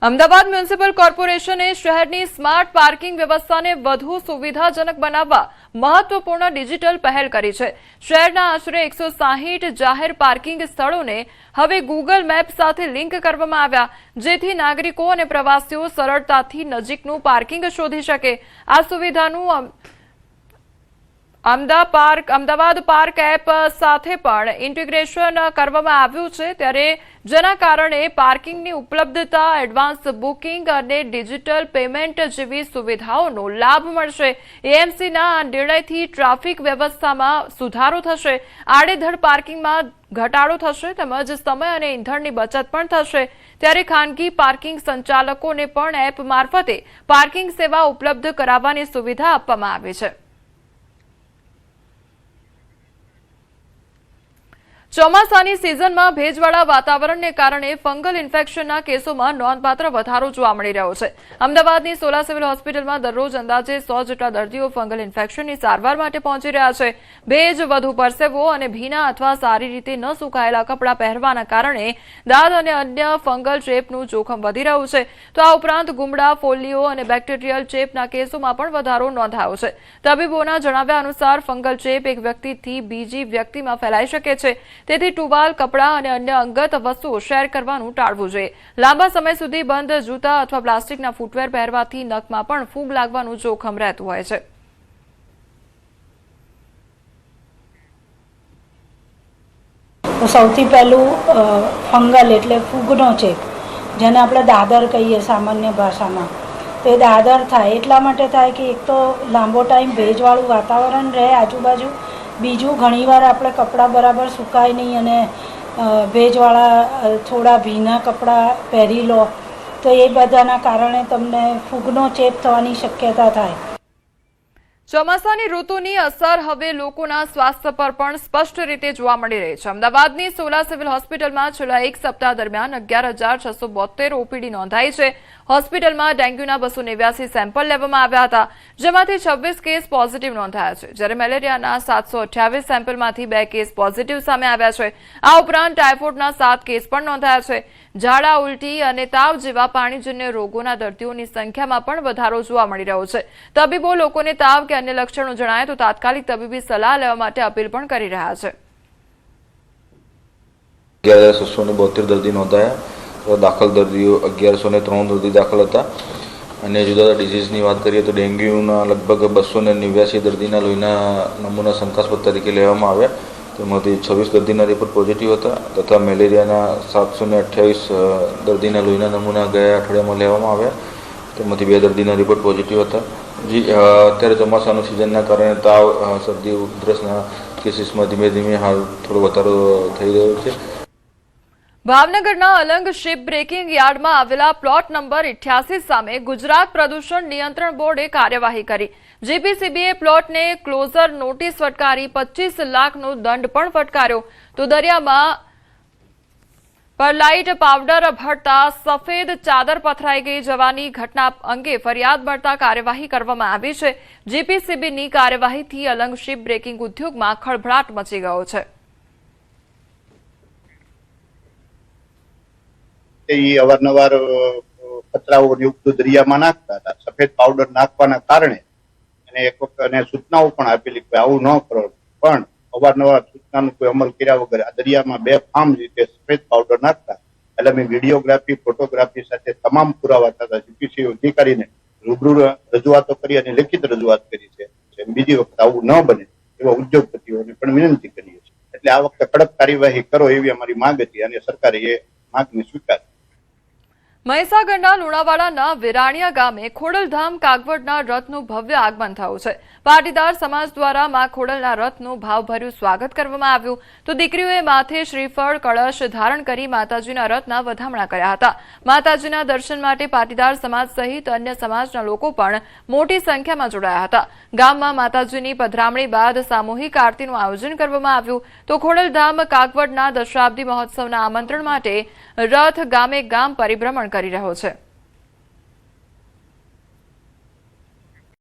Ahmedabad municipal કોર્પોરેશને શહેરની smart parking વ્યવસ્થાને વધુ સુવિધાજનક બનાવવા મહત્વપૂર્ણ ડિજિટલ પહેલ કરી છે। શહેરના આશરે 160 જાહેર પાર્કિંગ સ્થળોને હવે ગૂગલ મેપ સાથે લિંક કરવામાં આવ્યા, જેથી નાગરિકો અને પ્રવાસીઓ સરળતાથી નજીકનું પાર્કિંગ શોધી શકે। આ સુવિધાનું અમદાવાદ પાર્ક એપ સાથે પણ ઇન્ટિગ્રેશન કરવામાં આવ્યું છે, ત્યારે જેના કારણે પાર્કિંગની ઉપલબ્ધતા, એડવાન્સ બુકિંગ અને ડિજિટલ પેમેન્ટ જેવી સુવિધાઓનો લાભ મળશે। એએમસીના આ નિર્ણયથી ટ્રાફિક વ્યવસ્થામાં સુધારો થશે, આડેધડ પાર્કિંગમાં ઘટાડો થશે તેમજ સમય અને ઇંધણની બચત પણ થશે। ત્યારે ખાનગી પાર્કિંગ સંચાલકોને પણ એપ મારફતે પાર્કિંગ સેવા ઉપલબ્ધ કરાવવાની સુવિધા આપવામાં આવી છે। ચોમાસાની સિઝનમાં ભેજવાળા વાતાવરણને કારણે ફંગલ ઇન્ફેક્શનના કેસોમાં નોંધપાત્ર વધારો જોવા મળી રહ્યો છે। અમદાવાદની સોલા સિવિલ હોસ્પિટલમાં દરરોજ અંદાજે 100 જેટલા દર્દીઓ ફંગલ ઇન્ફેક્શનની સારવાર માટે પહોંચી રહ્યા છે। ભેજ, વધુ પરસેવો અને ભીના અથવા સારી રીતે ન સુકાયેલા કપડાં પહેરવાના કારણે દાદ અને અન્ય ફંગલ ચેપનું જોખમ વધી રહ્યું છે। તો આ ઉપરાંત ગુમડા, ફોલ્લીઓ અને બેક્ટેરિયલ ચેપના કેસોમાં પણ વધારો નોંધાયો છે। તબીબોના જણાવ્યા અનુસાર ફંગલ ચેપ એક વ્યક્તિથી બીજી વ્યક્તિમાં ફેલાઈ શકે છે, તેથી ટુવાલ, કપડાં અને અન્ય અંગત વસ્તુઓ શેર કરવાનું ટાળવું જોઈએ। લાંબા સમય સુધી બંધ જૂતા અથવા પ્લાસ્ટિકના ફૂટવેર પહેરવાથી નખમાં પણ ફૂગ લાગવાનું જોખમ રહેતું હોય છે। સૌથી પહેલું ફંગલ એટલે ફૂગનો ચેપ, જેને આપણે દાદર કહીએ સામાન્ય ભાષામાં, તો એ દાદર થાય એટલા માટે થાય કે એક તો લાંબો ટાઈમ ભેજવાળું વાતાવરણ રહે આજુબાજુ, બીજું ઘણીવાર આપણે કપડાં બરાબર સુકાય નહીં અને ભેજવાળા થોડા ભીના કપડાં પહેરી લો તો એ બધાના કારણે તમને ફૂગનો ચેપ થવાની શક્યતા થાય। ચોમાસાની ઋતુની અસર હવે લોકોના સ્વાસ્થ્ય પર પણ સ્પષ્ટ રીતે જોવા મળી રહી છે। અમદાવાદની સોલા સિવિલ હોસ્પિટલમાં છેલ્લા એક સપ્તાહ દરમિયાન 11,672 ઓપીડી નોંધાઈ છે। હોસ્પિટલમાં ડેન્ગ્યુના 289 સેમ્પલ લેવામાં આવ્યા હતા, જેમાંથી 26 કેસ પોઝિટિવ નોંધાયા છે, જ્યારે મેલેરિયાના 728 સેમ્પલમાંથી 2 કેસ પોઝિટિવ સામે આવ્યા છે। આ ઉપરાંત ટાઇફોઇડના 7 કેસ પણ નોંધાયા છે। ઝાડા, ઉલટી અને તાવ જેવા પાણીજન્ય રોગોના દર્દીઓની સંખ્યામાં પણ વધારો જોવા મળી રહ્યો છે। તબીબો લોકોને તાવ કે અન્ય લક્ષણો જણાય તો તાત્કાલિક તબીબી સલાહ લેવા માટે અપીલ પણ કરી રહ્યા છે। 11,672 દર્દી નોંધાયા, દાખલ દર્દીઓ 1,103 દર્દી દાખલ હતા અને જુદા જુદા ડિઝીઝની વાત કરીએ તો ડેન્ગ્યુના લગભગ 289 દર્દીના લોહીના નમૂના શંકાસ્પદ તરીકે લેવામાં આવ્યા, તેમાંથી 26 દર્દીના રિપોર્ટ પોઝિટિવ હતા તથા મેલેરિયાના 728 દર્દીના લોહીના નમૂના ગયા અઠવાડિયામાં લેવામાં આવ્યા, તેમાંથી 2 દર્દીના રિપોર્ટ પોઝિટિવ હતા। અત્યારે ચોમાસાનું સિઝનના કારણે તાવ, શરદી, ઉધરસના કેસીસમાં ધીમે ધીમે હાલ થોડો વધારો થઈ રહ્યો છે। ભાવનગરના અલંગ શિપ બ્રેકિંગ યાર્ડમાં આવેલા પ્લોટ નંબર 88 સામે ગુજરાત પ્રદૂષણ નિયંત્રણ બોર્ડે કાર્યવાહી કરી। જીપીસીબીએ પ્લોટને ક્લોઝર નોટિસ ફટકારી 25 લાખનો દંડ પણ ફટકાર્યો। તો દરિયામાં પરલાઇટ પાવડર ભળતા સફેદ ચાદર પથરાઈ ગઈ જવાની ઘટના અંગે ફરિયાદ મળતા કાર્યવાહી કરવામાં આવી છે। જીપીસીબીની કાર્યવાહીથી અલંગ શિપ બ્રેકિંગ ઉદ્યોગમાં ખળભળાટ મચી ગયો છે। અવારનવાર કચરાઓ યુક્ત દરિયામાં નાખતા હતા, સફેદ પાવડર નાખવાના કારણે અને એક વખત અને સૂચનાઓ પણ આપેલી કે આવું ન કરો, પણ અવારનવાર સૂચનાનો કોઈ અમલ કર્યા વગર આ દરિયામાં બેફામ રીતે સફેદ પાવડર નાખતા, એટલે મેં વિડીયોગ્રાફી, ફોટોગ્રાફી સાથે તમામ પુરાવા થતા જીપીસી અધિકારીને રૂબરૂ રજૂઆતો કરી અને લેખિત રજૂઆત કરી છે। બીજી વખત આવું ન બને એવા ઉદ્યોગપતિઓને પણ વિનંતી કરીએ છીએ, એટલે આ વખતે કડક કાર્યવાહી કરો એવી અમારી માંગ હતી અને સરકારે એ માંગને સ્વીકારી। મહીસાગરના લુણાવાડાના વિરાણીયા ગામે ખોડલધામ કાગવડના રથનું ભવ્ય આગમન થયું છે। પાટીદાર સમાજ દ્વારા મા ખોડલના રથનું ભાવભર્યું સ્વાગત કરવામાં આવ્યું, તો દીકરીઓએ માથે શ્રીફળ, કળશ ધારણ કરી માતાજીના રથના વધામણા કર્યા હતા। માતાજીના દર્શન માટે પાટીદાર સમાજ સહિત અન્ય સમાજના લોકો પણ મોટી સંખ્યામાં જોડાયા હતા। ગામમાં માતાજીની પધરામણી બાદ સામૂહિક આરતીનું આયોજન કરવામાં આવ્યું, તો ખોડલધામ કાગવડના દશાબ્દી મહોત્સવના આમંત્રણ માટે રથ ગામે ગામ પરિભ્રમણ કરી રહ્યો છે।